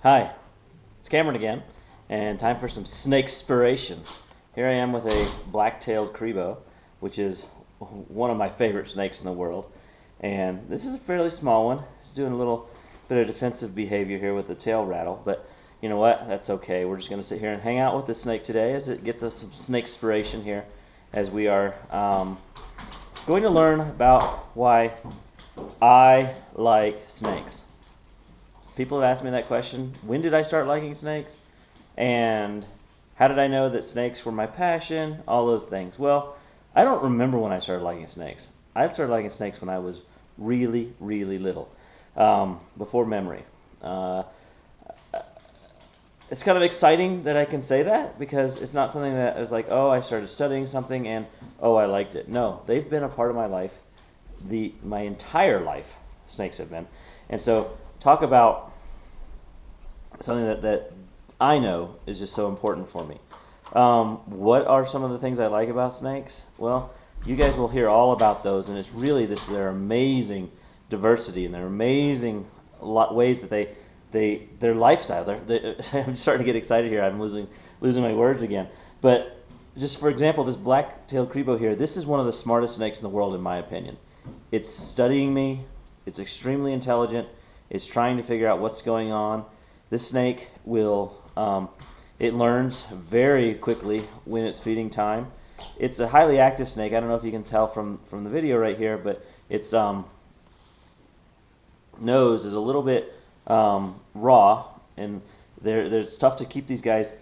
Hi, it's Cameron again, and time for some Snakespiration. Here I am with a black-tailed cribo, which is one of my favorite snakes in the world. And this is a fairly small one. It's doing a little bit of defensive behavior here with the tail rattle, but you know what? That's okay. We're just going to sit here and hang out with this snake today as it gets us some Snakespiration here, as we are going to learn about why I like snakes. People have asked me that question. When did I start liking snakes? And how did I know that snakes were my passion? All those things. Well, I don't remember when I started liking snakes. I started liking snakes when I was really, really little, before memory. It's kind of exciting that I can say that, because it's not something that is like, oh, I started studying something and, oh, I liked it. No, they've been a part of my life, my entire life, snakes have been. And so talk about something that I know is just so important for me. What are some of the things I like about snakes? Well, you guys will hear all about those, and it's really their amazing diversity and their amazing ways that their lifestyle. I'm starting to get excited here. I'm losing my words again. But just for example, this black-tailed cribo here, this is one of the smartest snakes in the world, in my opinion. It's studying me. It's extremely intelligent. It's trying to figure out what's going on. This snake will, it learns very quickly when it's feeding time. It's a highly active snake. I don't know if you can tell from the video right here, but its nose is a little bit raw, and it's tough to keep these guys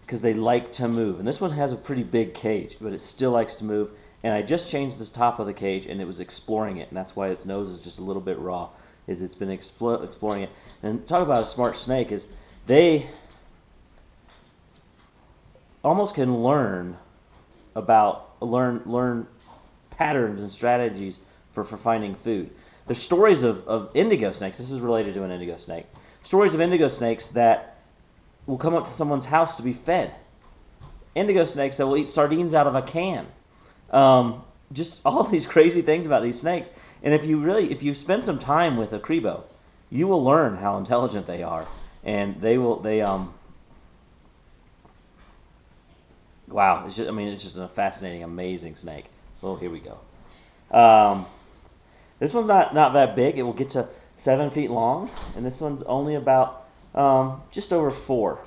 because they like to move. And this one has a pretty big cage, but it still likes to move. And I just changed the top of the cage, and it was exploring it, and that's why its nose is just a little bit raw. It's been exploring it. And talk about a smart snake, is they almost can learn patterns and strategies for finding food. There's stories of indigo snakes. This is related to an indigo snake. Stories of indigo snakes that will come up to someone's house to be fed. Indigo snakes that will eat sardines out of a can. Just all these crazy things about these snakes. And if you spend some time with a cribo, you will learn how intelligent they are, and wow, it's just a fascinating, amazing snake. Well, here we go. This one's not that big. It will get to 7 feet long, and this one's only about just over 4.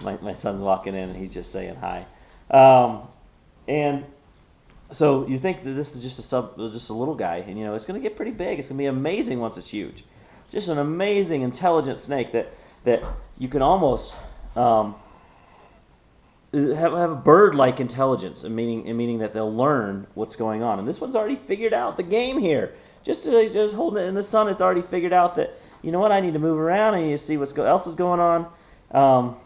My son's walking in, and he's just saying hi. And so you think that this is just a little guy, and it's going to get pretty big. It's going to be amazing once it's huge. Just an amazing, intelligent snake that you can almost have a bird-like intelligence, meaning that they'll learn what's going on. And this one's already figured out the game here. Just holding it in the sun, it's already figured out that, you know what, I need to move around. I need to see what else is going on,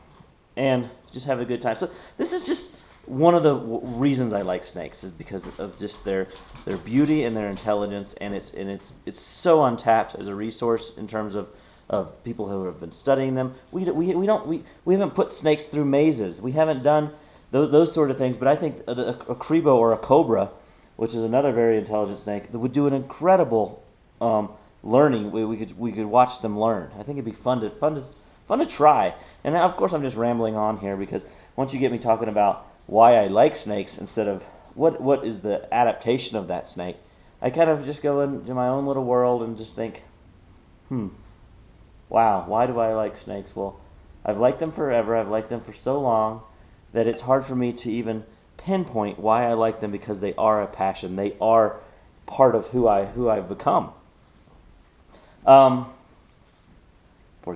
and just have a good time. So this is just one of the reasons I like snakes, is because of just their beauty and their intelligence, and it's so untapped as a resource in terms of people who have been studying them. We haven't put snakes through mazes. We haven't done those sort of things. But I think a cribo or a cobra, which is another very intelligent snake, that would do an incredible learning. We could watch them learn. I think it'd be fun to try. And of course, I'm just rambling on here, because once you get me talking about why I like snakes instead of what is the adaptation of that snake, I kind of just go into my own little world and just think, wow, why do I like snakes? Well, I've liked them forever. I've liked them for so long that it's hard for me to even pinpoint why I like them, because they are a passion. They are part of who I've become. Poor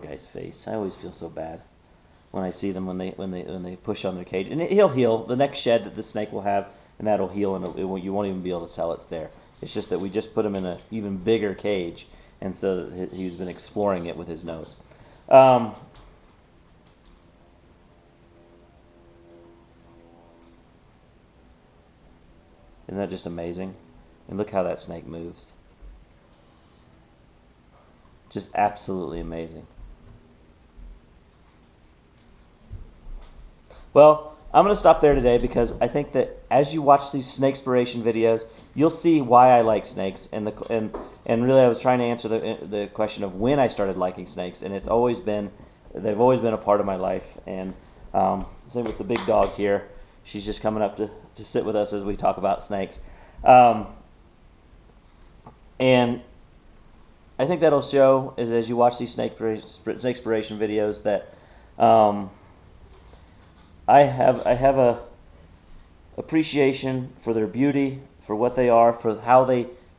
guy's face. I always feel so bad when I see them when they push on their cage. And he'll heal. The next shed that the snake will have, and that'll heal, and you won't even be able to tell it's there. It's just that we just put him in an even bigger cage, and so he's been exploring it with his nose. Isn't that just amazing? And look how that snake moves. Just absolutely amazing. Well, I'm going to stop there today because I think that as you watch these Snakespiration videos, you'll see why I like snakes. And really I was trying to answer the question of when I started liking snakes. And they've always been a part of my life. And same with the big dog here. She's just coming up to sit with us as we talk about snakes. And I think that'll show as you watch these Snakespiration videos that I have a appreciation for their beauty, for what they are, for how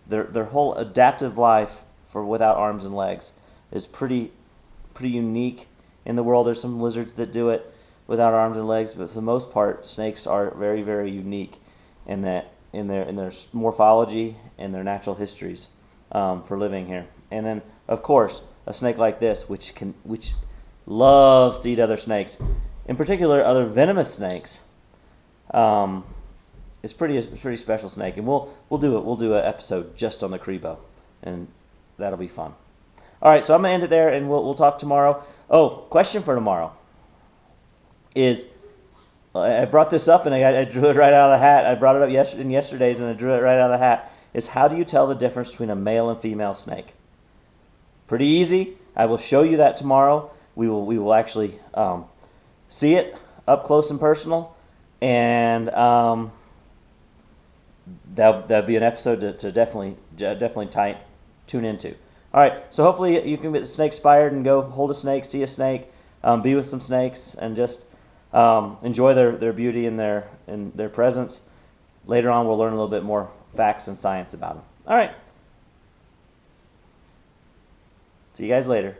their whole adaptive life for without arms and legs is pretty unique in the world. There's some lizards that do it without arms and legs, but for the most part, snakes are very, very unique in that in their morphology and their natural histories for living here. And then, of course, a snake like this, which loves to eat other snakes, in particular other venomous snakes, is pretty special snake. And we'll do an episode just on the cribo, and that'll be fun. All right, so I'm gonna end it there, and we'll talk tomorrow. Oh, question for tomorrow is, I brought this up and I drew it right out of the hat. I brought it up in yesterday's and I drew it right out of the hat. Is how do you tell the difference between a male and female snake? Pretty easy. I will show you that tomorrow. We will actually see it up close and personal, and that'll be an episode to definitely tune into. All right, so hopefully you can get snake inspired and go hold a snake, see a snake, be with some snakes, and just enjoy their beauty and their presence. Later on, we'll learn a little bit more facts and science about them. All right. See you guys later.